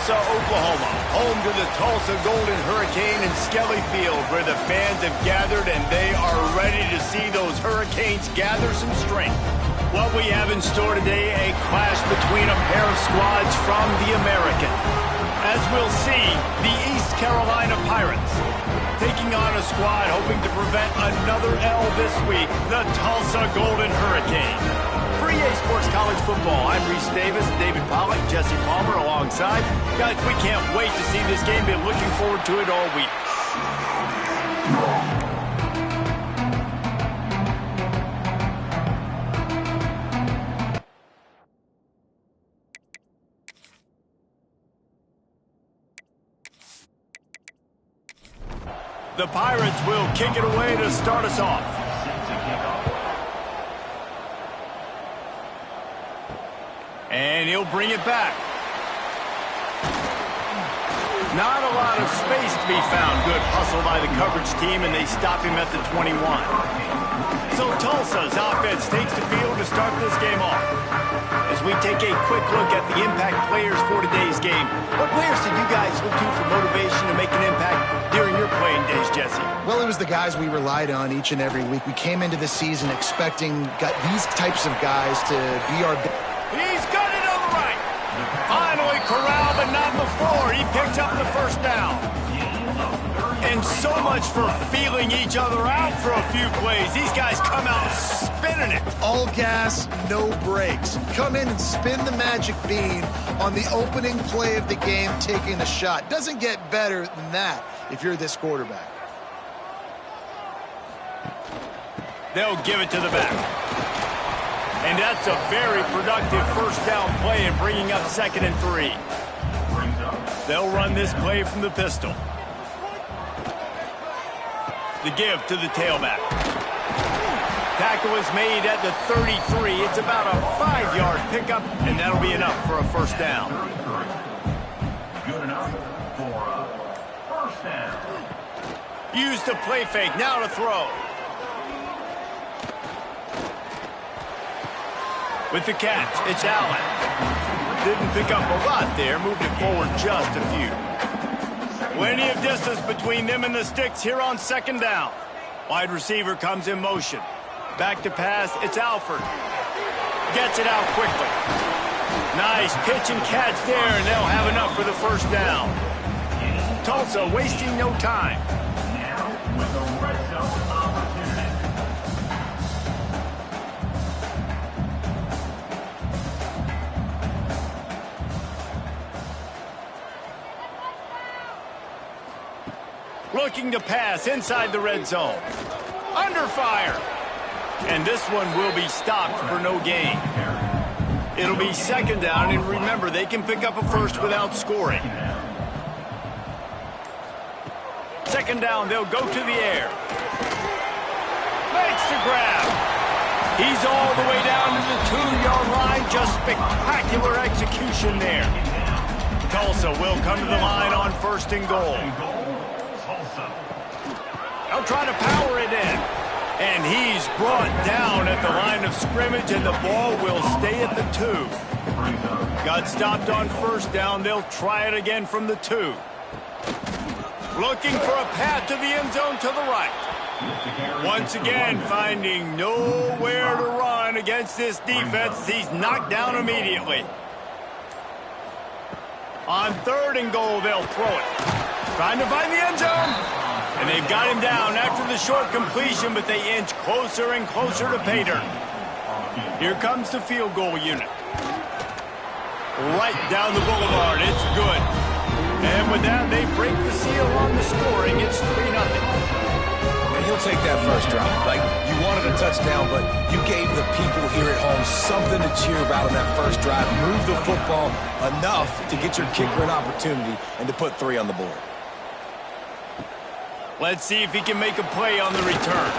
Tulsa, Oklahoma, home to the Tulsa Golden Hurricane in Skelly Field, where the fans have gathered and they are ready to see those Hurricanes gather some strength. What we have in store today, a clash between a pair of squads from the American. As we'll see, the East Carolina Pirates taking on a squad hoping to prevent another L this week, the Tulsa Golden Hurricane. For EA Sports College Football, I'm Reese Davis, David Pollack, Jesse Palmer alongside. Guys, we can't wait to see this game. Been looking forward to it all week. The Pirates will kick it away to start us off. And he'll bring it back. Not a lot of space to be found. Good hustle by the coverage team, and they stop him at the 21. So Tulsa's offense takes the field to start this game off. As we take a quick look at the impact players for today's game, what players did you guys look to for motivation to make an impact during your playing days, Jesse? Well, it was the guys we relied on each and every week. We came into the season expecting these types of guys to be our... He's got it on the right. Finally corralled, but not before. He picks up the first down. And so much for feeling each other out for a few plays. These guys come out spinning it. All gas, no brakes. Come in and spin the magic bean on the opening play of the game, taking a shot. Doesn't get better than that if you're this quarterback. They'll give it to the back. And that's a very productive first down play in bringing up 2nd and 3. They'll run this play from the pistol. The give to the tailback. Tackle is made at the 33. It's about a 5-yard pickup, and that'll be enough for a first down. Good enough for a first down. Use the play fake. Now to throw. With the catch, it's Allen. Didn't pick up a lot there. Moved it forward just a few. Plenty of distance between them and the sticks here on 2nd down. Wide receiver comes in motion. Back to pass, it's Alford. Gets it out quickly. Nice pitch and catch there, and they'll have enough for the first down. Tulsa wasting no time. Now with the red zone opportunity. Looking to pass inside the red zone. Under fire. And this one will be stopped for no gain. It'll be 2nd down, and remember, they can pick up a first without scoring. 2nd down, they'll go to the air. Makes the grab. He's all the way down to the 2-yard line. Just spectacular execution there. Tulsa will come to the line on 1st and goal. They'll try to power it in. And he's brought down at the line of scrimmage, and the ball will stay at the 2. Got stopped on 1st down. They'll try it again from the 2. Looking for a path to the end zone to the right. Once again, finding nowhere to run against this defense. He's knocked down immediately. On 3rd and goal, they'll throw it. Trying to find the end zone. And they've got him down after the short completion, but they inch closer and closer to pay dirt. Here comes the field goal unit. Right down the boulevard. It's good. And with that, they break the seal on the scoring. It's 3-0. And he'll take that first drive. Like, you wanted a touchdown, but you gave the people here at home something to cheer about on that first drive. Move the football enough to get your kicker an opportunity and to put 3 on the board. Let's see if he can make a play on the return.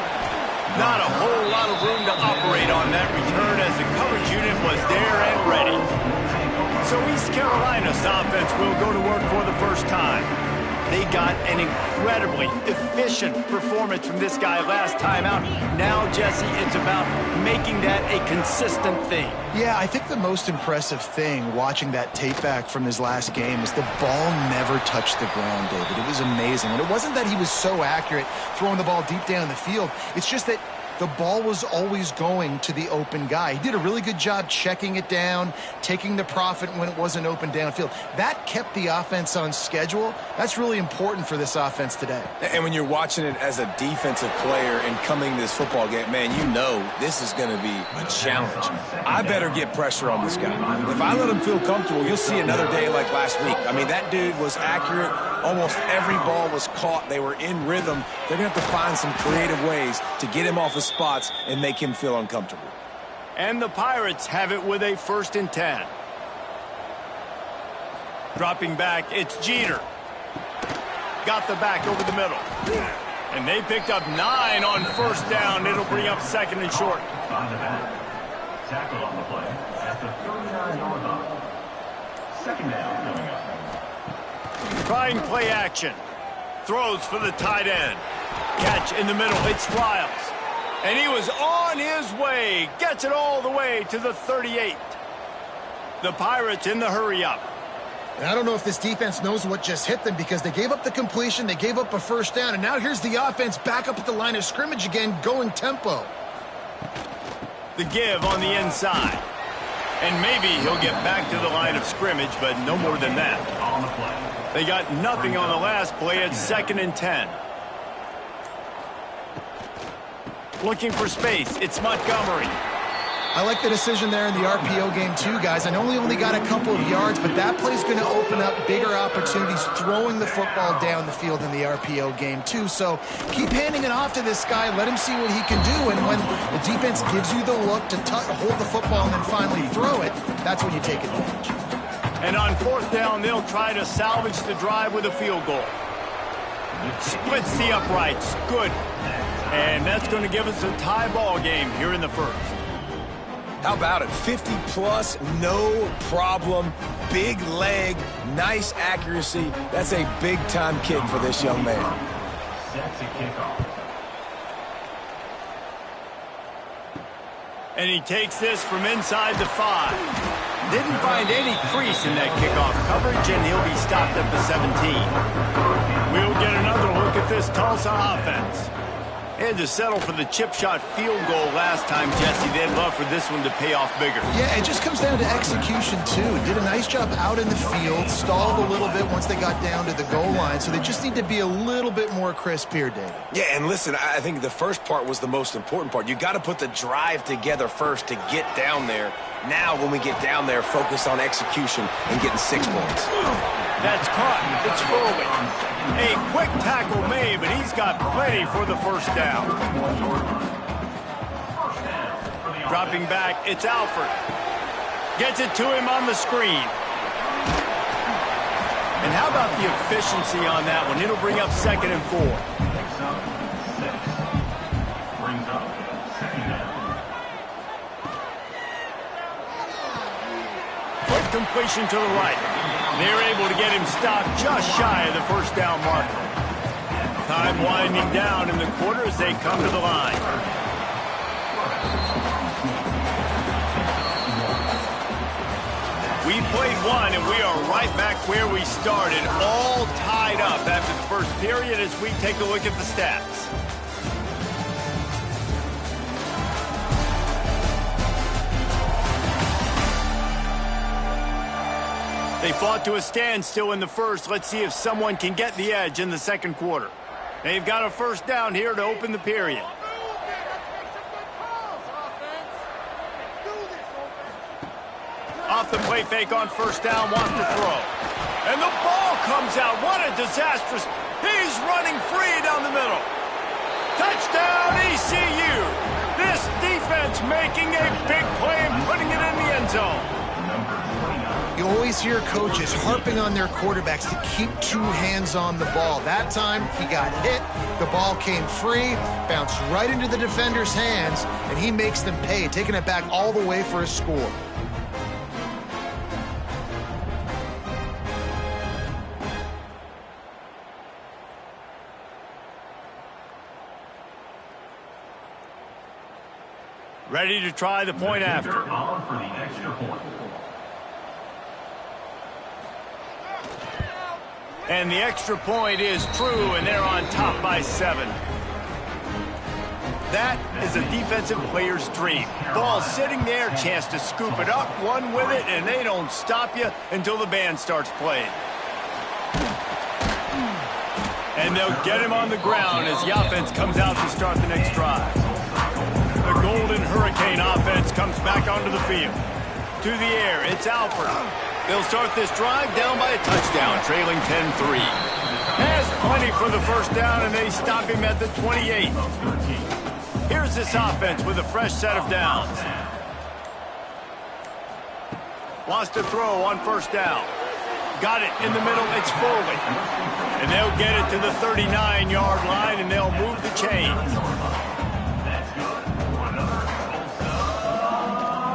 Not a whole lot of room to operate on that return as the coverage unit was there and ready. So East Carolina's offense will go to work for the first time. They got an incredibly efficient performance from this guy last time out. Now, Jesse, it's about making that a consistent thing. Yeah, I think the most impressive thing watching that tape back from his last game is the ball never touched the ground, David. It was amazing. And it wasn't that he was so accurate throwing the ball deep down the field. It's just that the ball was always going to the open guy. He did a really good job checking it down, taking the profit when it wasn't open downfield. That kept the offense on schedule. That's really important for this offense today. And when you're watching it as a defensive player and coming to this football game, man, you know this is going to be a challenge. I better get pressure on this guy. If I let him feel comfortable, you'll see another day like last week. I mean, that dude was accurate. Almost every ball was caught. They were in rhythm. They're going to have to find some creative ways to get him off his spots and make him feel uncomfortable. And the Pirates have it with a 1st and 10. Dropping back, it's Jeter. Got the back over the middle. And they picked up 9 on 1st down. It'll bring up 2nd and short. On the back. Tackle on the play at the 39-yard line. 2nd down coming up. Trying play action. Throws for the tight end. Catch in the middle. It's Lyles. And he was on his way. Gets it all the way to the 38. The Pirates in the hurry-up. And I don't know if this defense knows what just hit them because they gave up the completion, they gave up a 1st down, and now here's the offense back up at the line of scrimmage again, going tempo. The give on the inside. And maybe he'll get back to the line of scrimmage, but no more than that. On the play. They got nothing on the last play. It's 2nd and 10. Looking for space. It's Montgomery. I like the decision there in the RPO game too, guys. I know he only got a couple of yards, but that play's going to open up bigger opportunities throwing the football down the field in the RPO game too. So keep handing it off to this guy. Let him see what he can do. And when the defense gives you the look to hold the football and then finally throw it, that's when you take advantage. And on 4th down, they'll try to salvage the drive with a field goal. Splits the uprights. Good. And that's going to give us a tie ball game here in the 1st. How about it? 50-plus, no problem. Big leg, nice accuracy. That's a big-time kick for this young man. Sets a kickoff. And he takes this from inside the 5. Didn't find any crease in that kickoff coverage, and he'll be stopped at the 17. We'll get another look at this Tulsa offense. They had to settle for the chip shot field goal last time, Jesse. They'd love for this one to pay off bigger. Yeah, it just comes down to execution, too. Did a nice job out in the field, stalled a little bit once they got down to the goal line, so they just need to be a little bit more crisp here, David. Yeah, and listen, I think the first part was the most important part. You got to put the drive together first to get down there. Now, when we get down there, focus on execution and getting 6 points. That's caught. It's Foley. A quick tackle made, but he's got plenty for the 1st down. Dropping back, it's Alford. Gets it to him on the screen. And how about the efficiency on that one? It'll bring up 2nd and 4. Brings up 2nd down. Quick completion to the right. They're able to get him stopped just shy of the 1st down marker. Time winding down in the quarter as they come to the line. We played one, and we are right back where we started, all tied up after the 1st period as we take a look at the stats. They fought to a standstill in the 1st. Let's see if someone can get the edge in the 2nd quarter. They've got a 1st down here to open the period. Off the play fake on 1st down, wants to throw. And the ball comes out. What a disastrous. He's running free down the middle. Touchdown, ECU. This defense making a big play and putting it in the end zone. You always hear coaches harping on their quarterbacks to keep 2 hands on the ball. That time, he got hit, the ball came free, bounced right into the defender's hands, and he makes them pay, taking it back all the way for a score. Ready to try the point after. On for the extra point. And the extra point is true, and they're on top by 7. That is a defensive player's dream. Ball sitting there, chance to scoop it up, one with it, and they don't stop you until the band starts playing. And they'll get him on the ground as the offense comes out to start the next drive. The Golden Hurricane offense comes back onto the field. To the air, it's Alford. They'll start this drive down by a touchdown, trailing 10-3. Has plenty for the first down, and they stop him at the 28. Here's this offense with a fresh set of downs. Lost a throw on first down. Got it in the middle, it's Foley. And they'll get it to the 39-yard line, and they'll move the chains.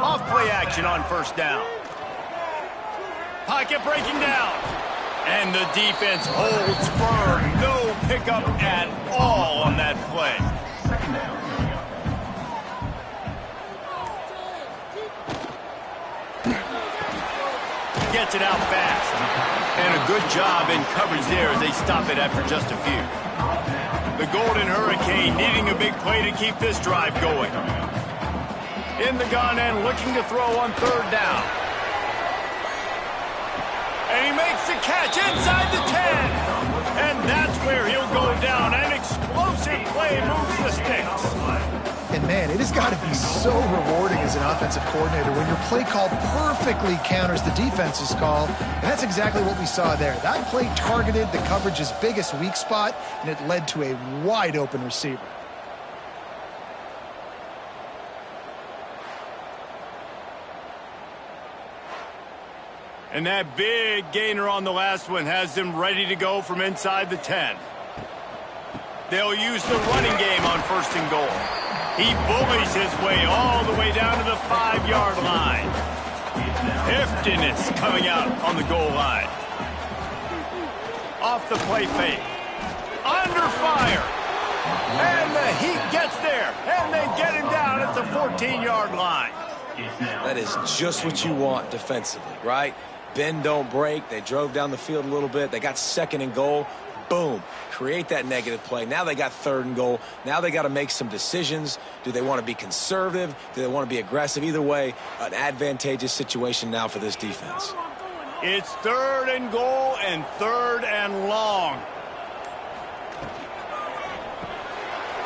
Off-play action on first down. Pocket breaking down. And the defense holds firm. No pickup at all on that play. Second down. Gets it out fast. And a good job in coverage there as they stop it after just a few. The Golden Hurricane needing a big play to keep this drive going. In the gun and looking to throw on third down. And he makes the catch inside the 10. And that's where he'll go down. An explosive play moves the sticks. And man, it has got to be so rewarding as an offensive coordinator when your play call perfectly counters the defense's call. And that's exactly what we saw there. That play targeted the coverage's biggest weak spot, and it led to a wide open receiver. And that big gainer on the last one has them ready to go from inside the 10. They'll use the running game on first and goal. He bullies his way all the way down to the 5-yard line. Heftiness coming out on the goal line. Off the play fake. Under fire. And the Heat gets there. And they get him down at the 14-yard line. That is just what you want defensively, right? Bend, don't break. They drove down the field a little bit. They got second and goal. Boom. Create that negative play. Now they got third and goal. Now they got to make some decisions. Do they want to be conservative? Do they want to be aggressive? Either way, an advantageous situation now for this defense. It's third and goal and third and long.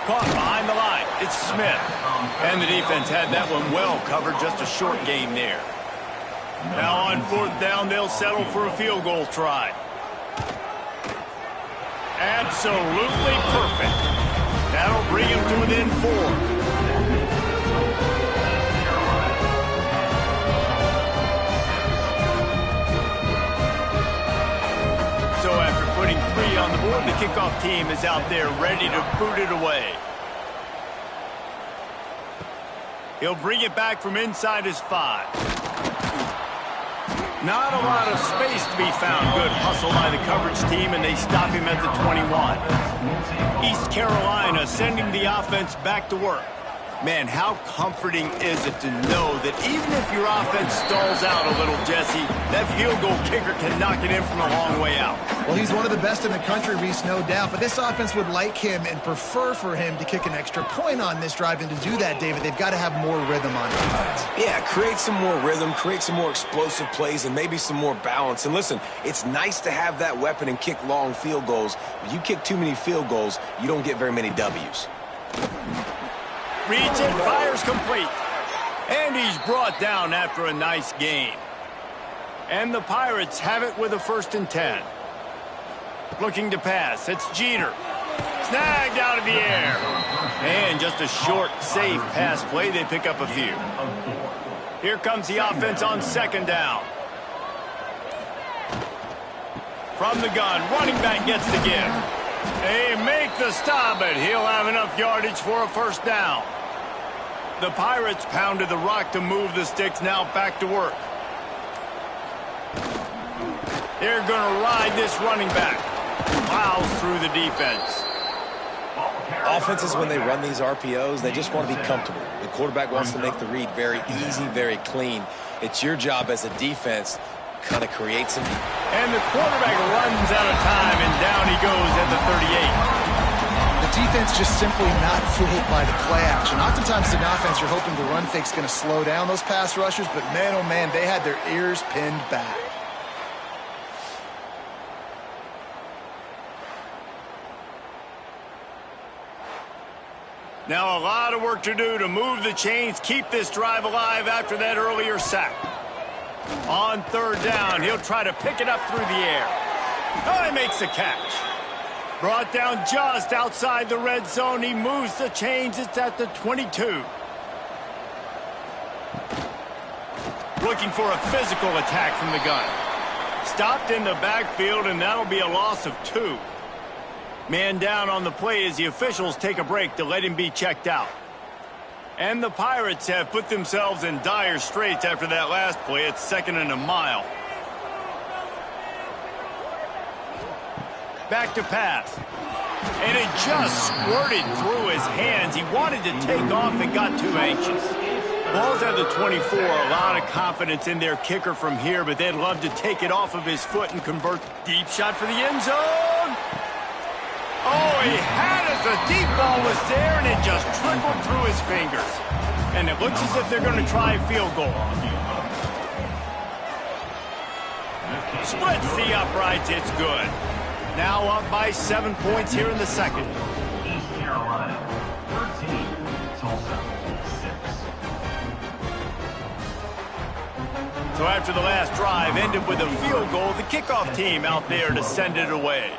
Caught behind the line. It's Smith. And the defense had that one well covered. Just a short game there. Now on fourth down, they'll settle for a field goal try. Absolutely perfect. That'll bring him to within 4. So after putting 3 on the board, the kickoff team is out there ready to boot it away. He'll bring it back from inside his 5. Not a lot of space to be found. Good hustle by the coverage team, and they stop him at the 21. East Carolina sending the offense back to work. Man, how comforting is it to know that even if your offense stalls out a little, Jesse, that field goal kicker can knock it in from a long way out. Well, he's one of the best in the country, Reese, no doubt. But this offense would like him and prefer for him to kick an extra point on this drive. And to do that, David, they've got to have more rhythm on defense. Yeah, create some more rhythm, create some more explosive plays, and maybe some more balance. And listen, it's nice to have that weapon and kick long field goals. When you kick too many field goals, you don't get very many W's. Reads it, fires complete. And he's brought down after a nice gain. And the Pirates have it with a 1st and 10. Looking to pass, it's Jeter. Snagged out of the air. And just a short, safe pass play, they pick up a few. Here comes the offense on 2nd down. From the gun, running back gets the give. They make the stop, but he'll have enough yardage for a 1st down. The Pirates pounded the rock to move the sticks, now back to work. They're going to ride this running back. Plows through the defense. Offenses, when they run these RPOs, they just want to be comfortable. The quarterback wants to make the read very easy, very clean. It's your job as a defense kind of create some. And the quarterback runs out of time, and down he goes at the 38. The defense just simply not fooled by the play action. Oftentimes, in offense, you're hoping the run fake's going to slow down those pass rushers, but man, oh man, they had their ears pinned back. Now a lot of work to do to move the chains, keep this drive alive after that earlier sack. On third down, he'll try to pick it up through the air. Oh, he makes the catch. Brought down just outside the red zone. He moves the chains. It's at the 22. Looking for a physical attack from the gun. Stopped in the backfield, and that'll be a loss of 2. Man down on the play as the officials take a break to let him be checked out. And the Pirates have put themselves in dire straits after that last play. It's 2nd and a mile. Back to pass. And it just squirted through his hands. He wanted to take off and got too anxious. Ball's at the 24. A lot of confidence in their kicker from here, but they'd love to take it off of his foot and convert. Deep shot for the end zone. Oh, he had it. The deep ball was there, and it just trickled through his fingers. And it looks as if they're going to try a field goal. Splits the uprights. It's good. Now up by 7 points here in the second. East Carolina, 13. Tulsa, 6. So after the last drive ended with a field goal, the kickoff team out there to send it away.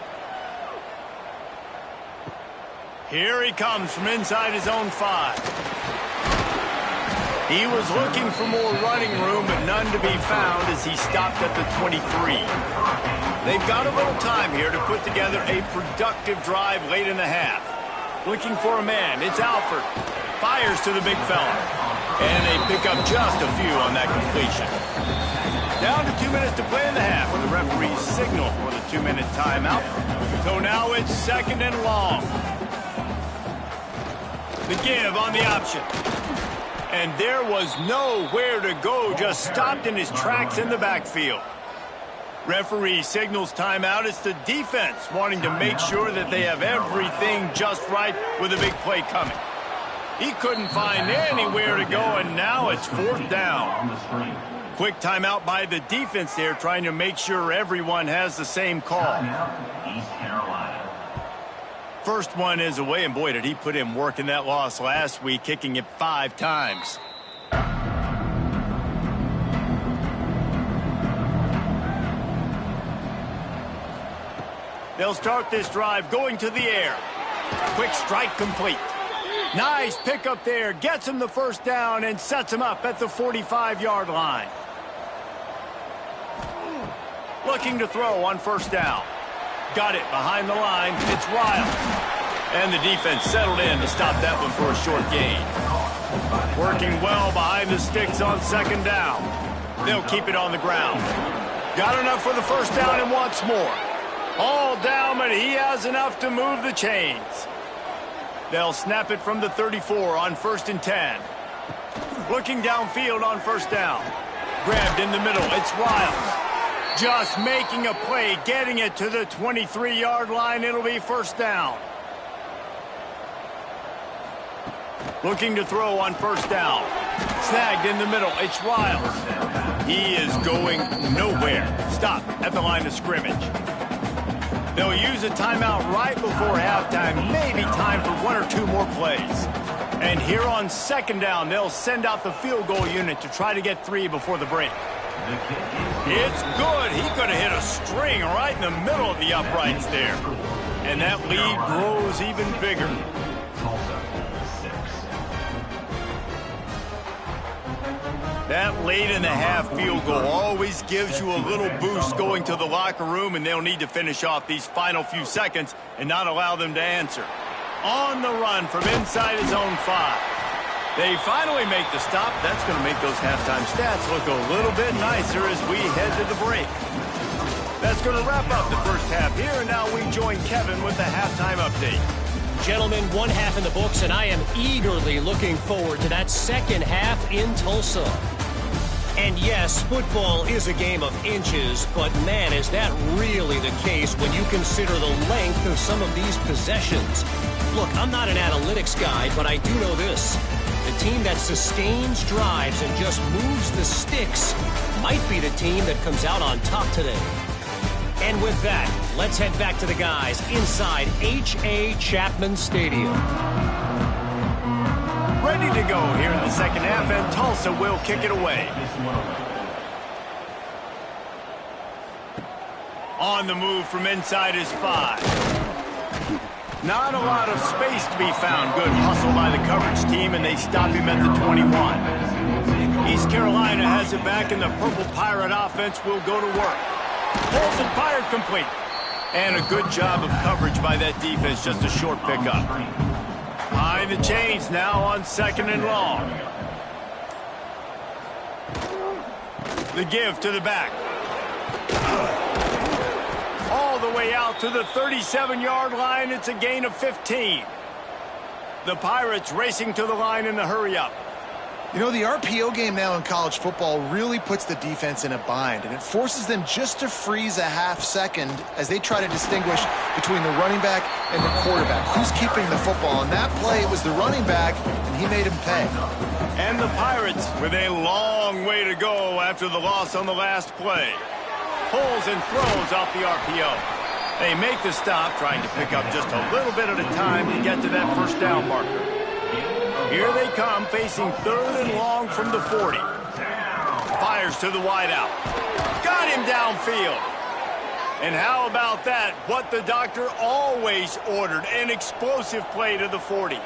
Here he comes from inside his own 5. He was looking for more running room, but none to be found as he stopped at the 23. They've got a little time here to put together a productive drive late in the half. Looking for a man. It's Alford. Fires to the big fella. And they pick up just a few on that completion. Down to 2 minutes to play in the half with the referee's signal for the 2-minute timeout. So now it's 2nd and long. The give on the option. And there was nowhere to go, just stopped in his tracks in the backfield. Referee signals timeout. It's the defense wanting to make sure that they have everything just right with a big play coming. He couldn't find anywhere to go, and now it's 4th down. Quick timeout by the defense there, trying to make sure everyone has the same call. East Carolina. First one is away, and boy, did he put in work in that loss last week, kicking it 5 times. They'll start this drive going to the air. Quick strike complete. Nice pickup there. Gets him the first down and sets him up at the 45-yard line. Looking to throw on first down. Got it behind the line. It's Riles. And the defense settled in to stop that one for a short gain. Working well behind the sticks on 2nd down. They'll keep it on the ground. Got enough for the first down and wants more. All down, but he has enough to move the chains. They'll snap it from the 34 on 1st and 10. Looking downfield on first down. Grabbed in the middle. It's Riles. Just making a play, getting it to the 23-yard line. It'll be first down. Looking to throw on first down. Snagged in the middle. It's Riles. He is going nowhere. Stop at the line of scrimmage. They'll use a timeout right before halftime. Maybe time for 1 or 2 more plays. And here on 2nd down, they'll send out the field goal unit to try to get 3 before the break. It's good. He could have hit a string right in the middle of the uprights there. And that lead grows even bigger. That late in the half field goal always gives you a little boost going to the locker room, and they'll need to finish off these final few seconds and not allow them to answer. On the run from inside his own 5. They finally make the stop. That's going to make those halftime stats look a little bit nicer as we head to the break. That's going to wrap up the first half here, and now we join Kevin with the halftime update. gentlemen, one half in the books, and I am eagerly looking forward to that second half in Tulsa. And yes, football is a game of inches, but man, is that really the case when you consider the length of some of these possessions. Look, I'm not an analytics guy, but I do know this. The team that sustains drives and just moves the sticks might be the team that comes out on top today. And with that, let's head back to the guys inside H.A. Chapman Stadium. Ready to go here in the second half, and Tulsa will kick it away. On the move from inside his 5. Not a lot of space to be found. Good hustle by the coverage team, and they stop him at the 21. East Carolina has it back, and the Purple Pirate offense will go to work. Pulls and fired complete. And a good job of coverage by that defense, just a short pickup. Behind the chains now on 2nd and long. The give to the back. All the way out to the 37-yard line. It's a gain of 15. The Pirates racing to the line in the hurry-up. You know, the RPO game now in college football really puts the defense in a bind, and it forces them just to freeze a half second as they try to distinguish between the running back and the quarterback. Who's keeping the football? On that play, it was the running back, and he made him pay. And the Pirates with a long way to go after the loss on the last play. Pulls and throws off the RPO. They make the stop, trying to pick up just a little bit at a time to get to that first down marker. Here they come, facing 3rd and long from the 40. Fires to the wideout. Got him downfield. And how about that? What the doctor always ordered, an explosive play to the 40.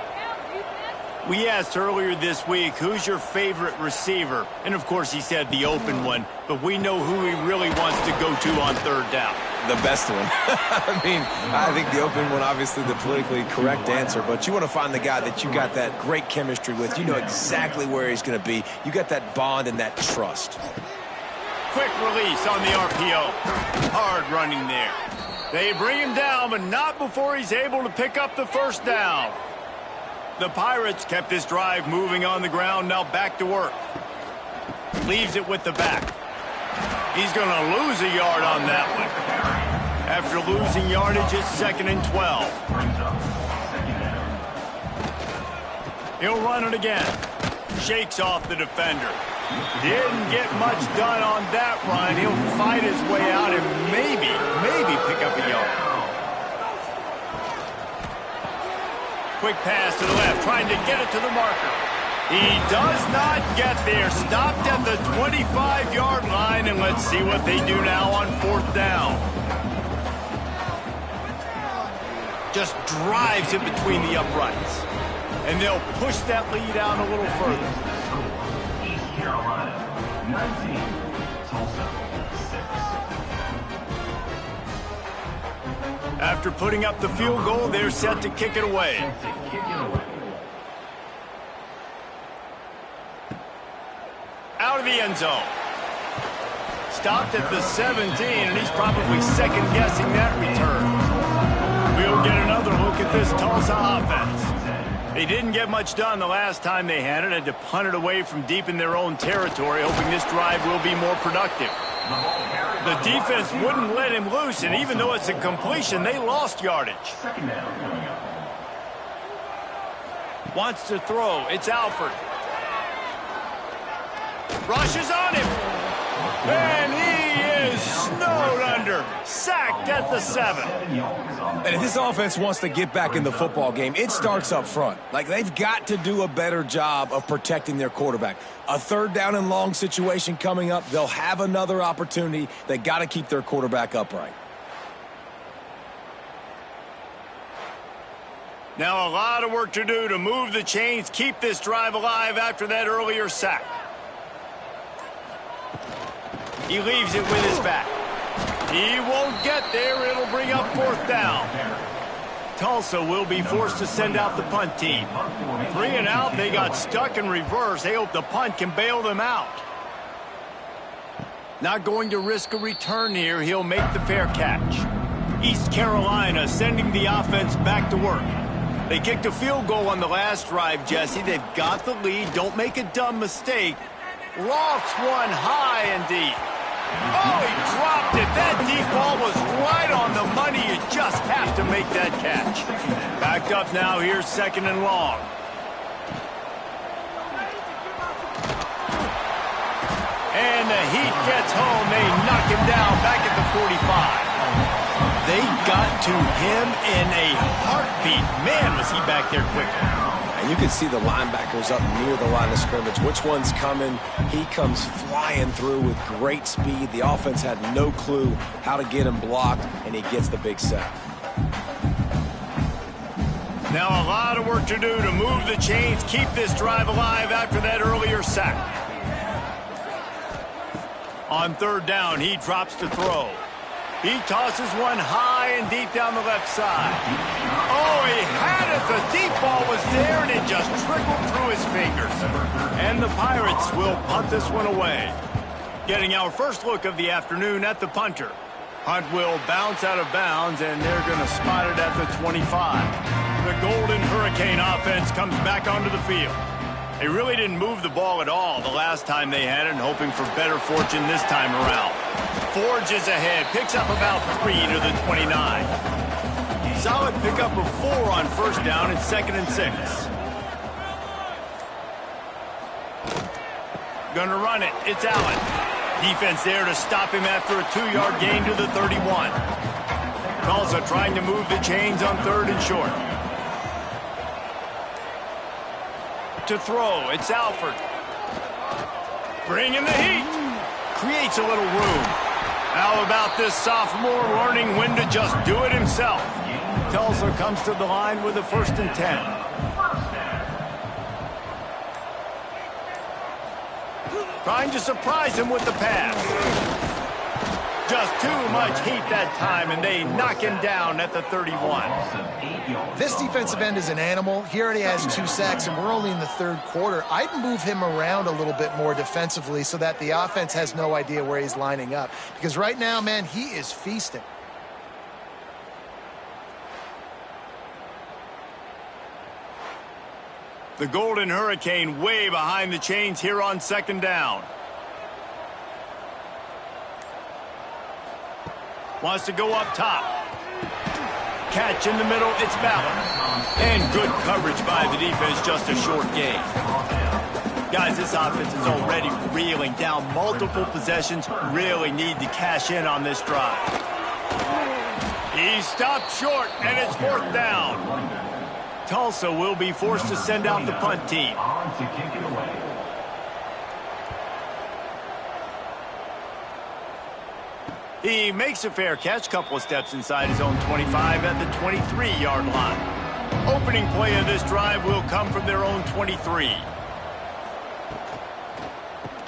We asked earlier this week, who's your favorite receiver? And, of course, he said the open one. But we know who he really wants to go to on 3rd down. The best one. I mean, I think the open one, obviously the politically correct answer, but you want to find the guy that you got that great chemistry with. You know exactly where he's going to be. You got that bond and that trust. Quick release on the RPO. Hard running there. They bring him down, but not before he's able to pick up the first down. The Pirates kept this drive moving on the ground, now back to work. Leaves it with the back. He's going to lose a yard on that one. After losing yardage, it's 2nd and 12. He'll run it again. Shakes off the defender. Didn't get much done on that run. He'll fight his way out and maybe pick up a yard. Quick pass to the left, trying to get it to the marker. He does not get there. Stopped at the 25-yard line, and let's see what they do now on 4th down. Just drives it between the uprights. And they'll push that lead out a little further. East Carolina, 19. Tulsa, 6. After putting up the field goal, they're set to kick it away. Out of the end zone. Stopped at the 17, and he's probably second-guessing that return. We'll get another look at this Tulsa offense. They didn't get much done the last time they had it. Had to punt it away from deep in their own territory, hoping this drive will be more productive. The defense wouldn't let him loose, and even though it's a completion, they lost yardage. Wants to throw. It's Alford. Rushes on him. And he is snowed under. Sacked at the 7. And if this offense wants to get back in the football game, it starts up front. Like, they've got to do a better job of protecting their quarterback. A 3rd down and long situation coming up. They'll have another opportunity. They got to keep their quarterback upright. Now a lot of work to do to move the chains, keep this drive alive after that earlier sack. He leaves it with his back. He won't get there. It'll bring up 4th down. Tulsa will be forced to send out the punt team. 3 and out. They got stuck in reverse. They hope the punt can bail them out. Not going to risk a return here. He'll make the fair catch. East Carolina sending the offense back to work. They kicked a field goal on the last drive, Jesse. They've got the lead. Don't make a dumb mistake. Lofts one high and deep. Oh, he dropped it. That deep ball was right on the money. You just have to make that catch. Backed up now. Here's 2nd and long. And the Heat gets home. They knock him down back at the 45. They got to him in a heartbeat. Man, was he back there quickly. And you can see the linebackers up near the line of scrimmage. Which one's coming? He comes flying through with great speed. The offense had no clue how to get him blocked, and he gets the big sack. Now a lot of work to do to move the chains, keep this drive alive after that earlier sack. On 3rd down, he drops to throw. He tosses one high and deep down the left side. Oh, he had it. The deep ball was there, and it just trickled through his fingers. And the Pirates will punt this one away. Getting our first look of the afternoon at the punter. Hunt will bounce out of bounds, and they're going to spot it at the 25. The Golden Hurricane offense comes back onto the field. They really didn't move the ball at all the last time they had it, and hoping for better fortune this time around. Forges ahead, picks up about 3 to the 29. Solid pickup of 4 on 1st down and 2nd and 6. Gonna run it, it's Allen. Defense there to stop him after a 2-yard gain to the 31. Tulsa trying to move the chains on 3rd and short. To throw, it's Alford. Bringing the heat. Creates a little room. How about this sophomore learning when to just do it himself? Tulsa comes to the line with a 1st and 10. Trying to surprise him with the pass. Just too much heat that time, and they knock him down at the 31. This defensive end is an animal. He already has 2 sacks, and we're only in the 3rd quarter. I'd move him around a little bit more defensively so that the offense has no idea where he's lining up. Because right now, man, he is feasting. The Golden Hurricane way behind the chains here on 2nd down. Wants to go up top. Catch in the middle, it's Ballard. And good coverage by the defense, just a short gain. Guys, this offense is already reeling down multiple possessions. Really need to cash in on this drive. He stopped short, and it's 4th down. Tulsa will be forced to send out the punt team. He makes a fair catch, couple of steps inside his own 25 at the 23-yard line. Opening play of this drive will come from their own 23.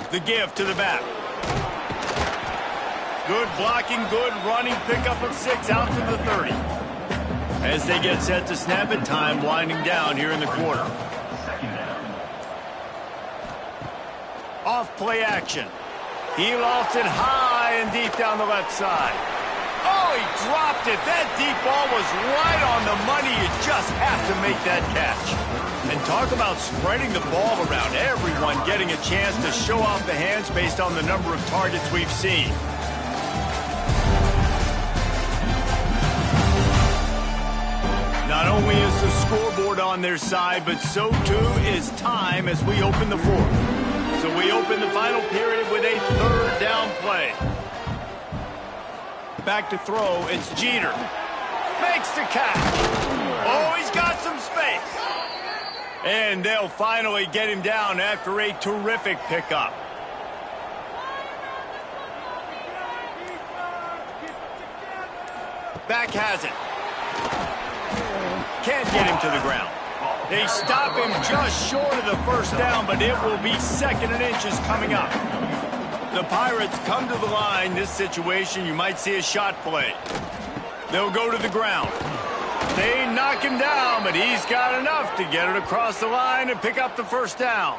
The give to the back. Good blocking, good running, pickup of 6 out to the 30. As they get set to snap it, time winding down here in the quarter. Off play action. He lofts it high and deep down the left side. Oh, he dropped it. That deep ball was right on the money. You just have to make that catch. And talk about spreading the ball around. Everyone getting a chance to show off the hands based on the number of targets we've seen. Not only is the scoreboard on their side, but so too is time as we open the 4th. So we open the final period with a 3rd down play. Back to throw, it's Jeter. Makes the catch. Oh, he's got some space. And they'll finally get him down after a terrific pickup. Back has it. Can't get him to the ground. They stop him just short of the 1st down, but it will be 2nd and inches coming up. The Pirates come to the line. This situation, you might see a shot play. They'll go to the ground. They knock him down, but he's got enough to get it across the line and pick up the 1st down.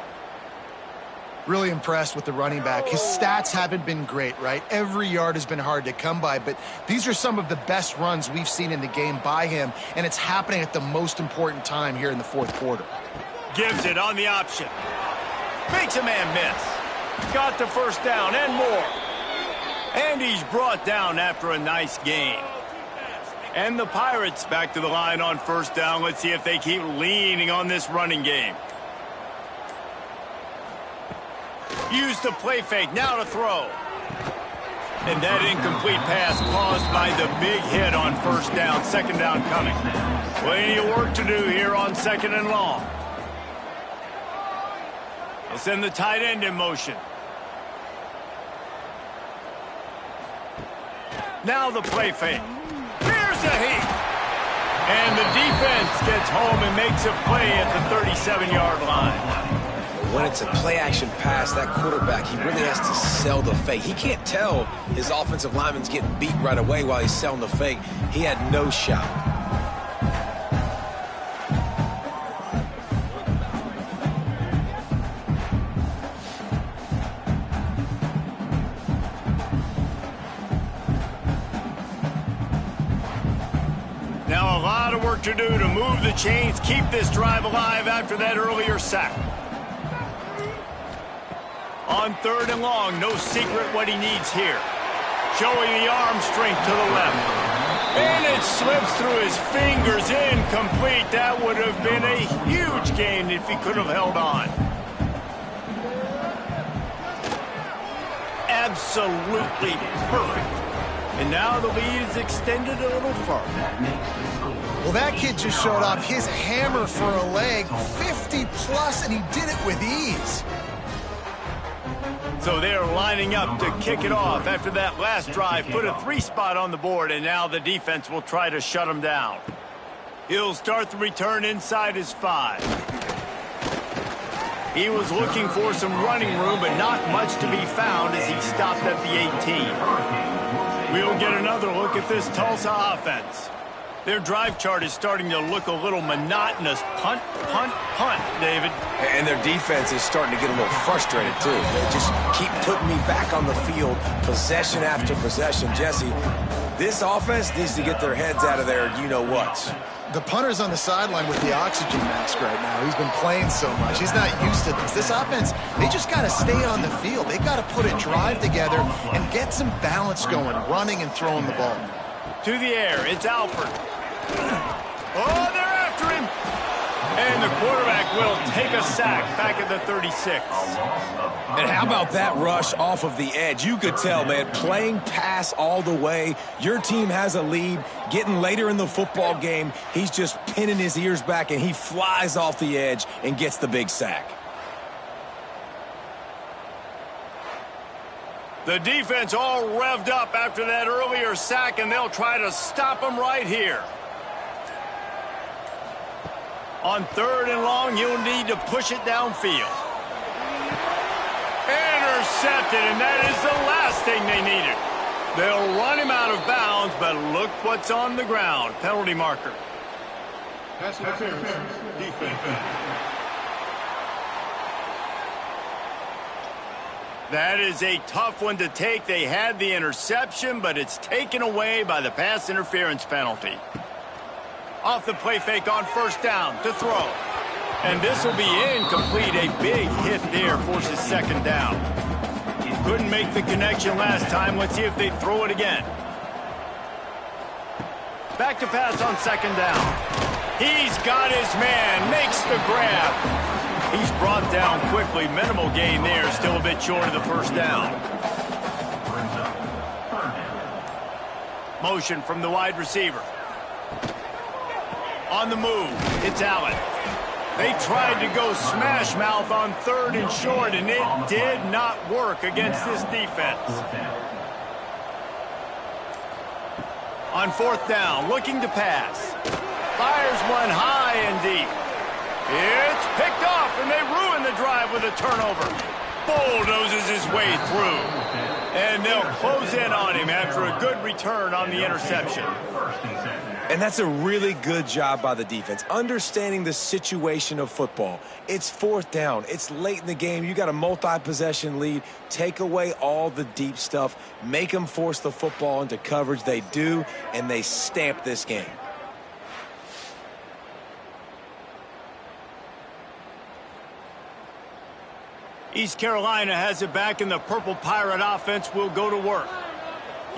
Really impressed with the running back. His stats haven't been great, right? Every yard has been hard to come by, but these are some of the best runs we've seen in the game by him, and it's happening at the most important time here in the fourth quarter. Gives it on the option. Makes a man miss. Got the first down and more. And he's brought down after a nice gain. And the Pirates back to the line on first down. Let's see if they keep leaning on this running game. Use the play fake, now to throw. And that incomplete pass caused by the big hit on first down. Second down coming. Plenty of work to do here on second and long. They'll send the tight end in motion. Now the play fake. Here's a heat. And the defense gets home and makes a play at the 37-yard line. When it's a play-action pass, that quarterback, he really has to sell the fake. He can't tell his offensive lineman's getting beat right away while he's selling the fake. He had no shot. Now a lot of work to do to move the chains, keep this drive alive after that earlier sack. On third and long, no secret what he needs here. Showing the arm strength to the left. And it slips through his fingers, incomplete. That would have been a huge gain if he could have held on. Absolutely perfect. And now the lead is extended a little further. Well, that kid just showed off his hammer for a leg, 50+, and he did it with ease. So they're lining up to kick it off after that last drive. Put a 3 spot on the board, and now the defense will try to shut him down. He'll start the return inside his 5. He was looking for some running room, but not much to be found as he stopped at the 18. We'll get another look at this Tulsa offense. Their drive chart is starting to look a little monotonous. Punt, punt, punt, David. And their defense is starting to get a little frustrated, too. They just keep putting me back on the field, possession after possession. Jesse, this offense needs to get their heads out of their you-know-whats. The punter's on the sideline with the oxygen mask right now. He's been playing so much. He's not used to this. This offense, they just got to stay on the field. They got to put a drive together and get some balance going, running and throwing the ball. To the air, it's Alford. Oh, they're after him. And the quarterback will take a sack back at the 36. And how about that rush off of the edge? You could tell, man, playing pass all the way. Your team has a lead. Getting later in the football game, he's just pinning his ears back, and he flies off the edge and gets the big sack. The defense all revved up after that earlier sack, and they'll try to stop him right here. On third and long, you'll need to push it downfield. Intercepted, and that is the last thing they needed. They'll run him out of bounds, but look what's on the ground. Penalty marker. Pass interference. Defense. That is a tough one to take. They had the interception, but it's taken away by the pass interference penalty. Off the play fake on first down to throw. And this will be incomplete. A big hit there forces second down. Couldn't make the connection last time. Let's see if they throw it again. Back to pass on second down. He's got his man. Makes the grab. He's brought down quickly. Minimal gain there. Still a bit short of the first down. Motion from the wide receiver. On the move, it's Allen. They tried to go smash mouth on third and short, and it did not work against this defense. On fourth down, looking to pass. Fires one high and deep. It's picked off, and they ruin the drive with a turnover. bulldozes his way through. And they'll close in on him after a good return on the interception. And that's a really good job by the defense, understanding the situation of football. It's fourth down. It's late in the game. You got a multi-possession lead. Take away all the deep stuff. Make them force the football into coverage. They do, and they stamp this game. East Carolina has it back, and the Purple Pirate offense will go to work.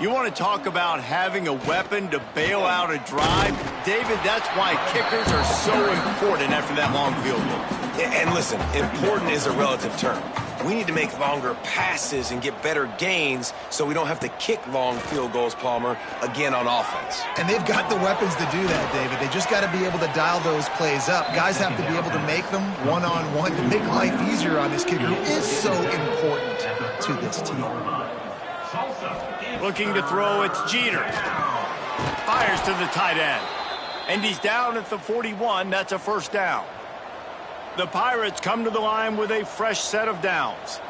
You want to talk about having a weapon to bail out a drive? David, that's why kickers are so important after that long field goal. And listen, important is a relative term. We need to make longer passes and get better gains so we don't have to kick long field goals, Palmer, again on offense. And they've got the weapons to do that, David. They just got to be able to dial those plays up. Guys have to be able to make them one-on-one to make life easier on this kicker, who is so important to this team. Looking to throw, it's Jeter. Fires to the tight end. And he's down at the 41. That's a first down. The Pirates come to the line with a fresh set of downs.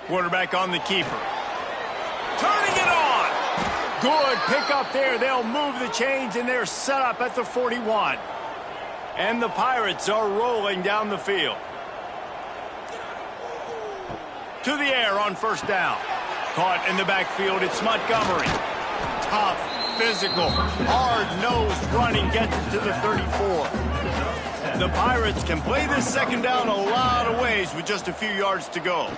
Quarterback on the keeper. Turning it on. Good pickup there. They'll move the chains, and they're set up at the 41. And the Pirates are rolling down the field. To the air on first down. Caught in the backfield, it's Montgomery. Tough, physical, hard-nosed running gets it to the 34. The Pirates can play this second down a lot of ways with just a few yards to go.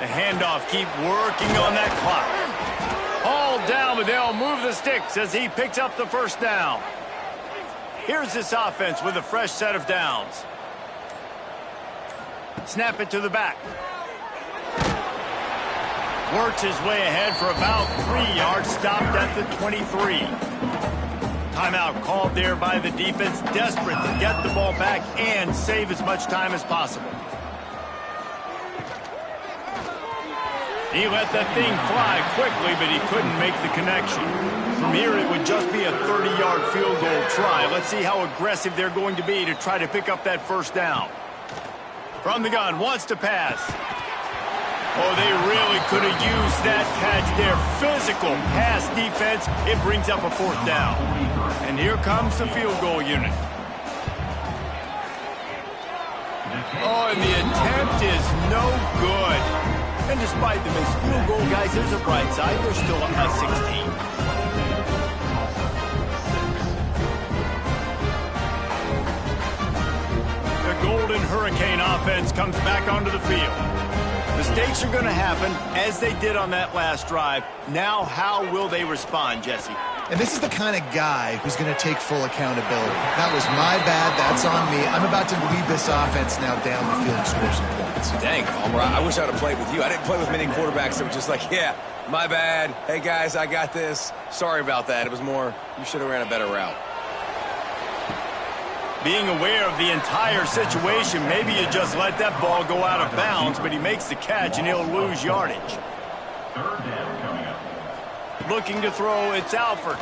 The handoff, keep working on that clock. All down, but they'll move the sticks as he picks up the first down. Here's this offense with a fresh set of downs. Snap it to the back. Works his way ahead for about 3 yards, stopped at the 23. Timeout called there by the defense, desperate to get the ball back and save as much time as possible. He let that thing fly quickly, but he couldn't make the connection. From here, it would just be a 30-yard field goal try. Let's see how aggressive they're going to be to try to pick up that first down. From the gun, wants to pass. Oh, they really could have used that catch there. Physical pass defense. It brings up a fourth down. And here comes the field goal unit. Oh, and the attempt is no good. And despite the missed field goal, guys, there's a bright side. They're still up by 16. The Golden Hurricane offense comes back onto the field. Mistakes are going to happen, as they did on that last drive. Now, how will they respond, Jesse? And this is the kind of guy who's going to take full accountability. That was my bad. That's on me. I'm about to lead this offense now down the field and score some points. Dang, Palmer, I wish I would have played with you. I didn't play with many quarterbacks that were just like, yeah, my bad. Hey, guys, I got this. Sorry about that. It was more, you should have ran a better route. Being aware of the entire situation, maybe you just let that ball go out of bounds, but he makes the catch and he'll lose yardage. Third down coming up. Looking to throw, it's Alford.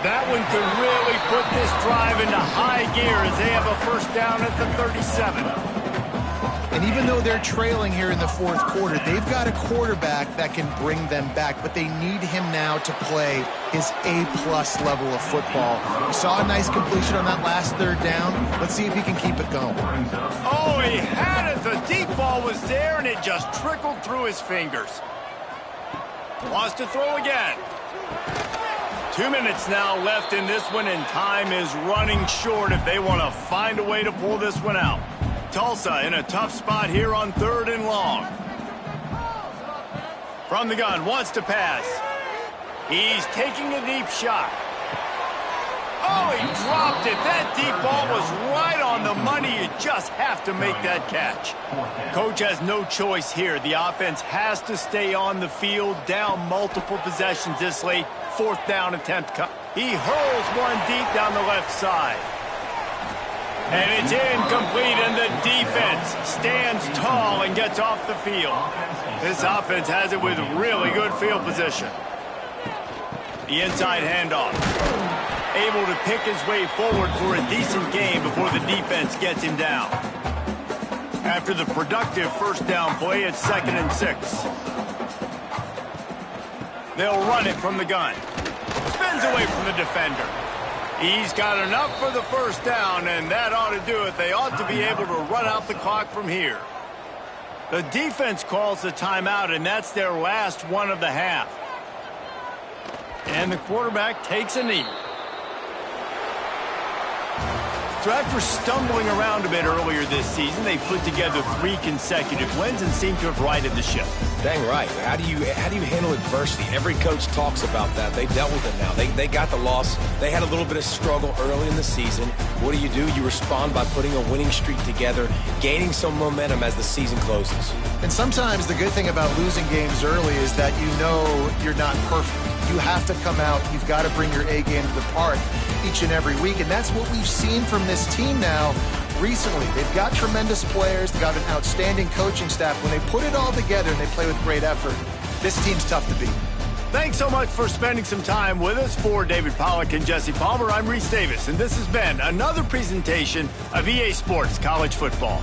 That one could really put this drive into high gear as they have a first down at the 37. And even though they're trailing here in the fourth quarter, they've got a quarterback that can bring them back, but they need him now to play his A-plus level of football. We saw a nice completion on that last third down. Let's see if he can keep it going. Oh, he had it. The deep ball was there, and it just trickled through his fingers. Wants to throw again. 2 minutes now left in this one, and time is running short if they want to find a way to pull this one out. Tulsa in a tough spot here on 3rd and long. From the gun, wants to pass. He's taking a deep shot. Oh, he dropped it. That deep ball was right on the money. You just have to make that catch. Coach has no choice here. The offense has to stay on the field, down multiple possessions this late. 4th down attempt. He hurls one deep down the left side. And it's incomplete, and the defense stands tall and gets off the field. This offense has it with really good field position. The inside handoff. able to pick his way forward for a decent game before the defense gets him down. After the productive first down play, it's 2nd and 6. They'll run it from the gun. Spins away from the defender. He's got enough for the first down, and that ought to do it. They ought to be able to run out the clock from here. The defense calls the timeout, and that's their last one of the half. And the quarterback takes a knee. So after stumbling around a bit earlier this season, they put together 3 consecutive wins and seem to have righted the ship. Dang right. How do you handle adversity? Every coach talks about that. They dealt with it now. They got the loss. They had a little bit of struggle early in the season. What do? You respond by putting a winning streak together, gaining some momentum as the season closes. And sometimes the good thing about losing games early is that you know you're not perfect. You have to come out. You've got to bring your A game to the park each and every week. And that's what we've seen from this team now recently. They've got tremendous players. They've got an outstanding coaching staff. When they put it all together and they play with great effort, this team's tough to beat. Thanks so much for spending some time with us. For David Pollack and Jesse Palmer, I'm Reese Davis, and this has been another presentation of EA Sports College Football.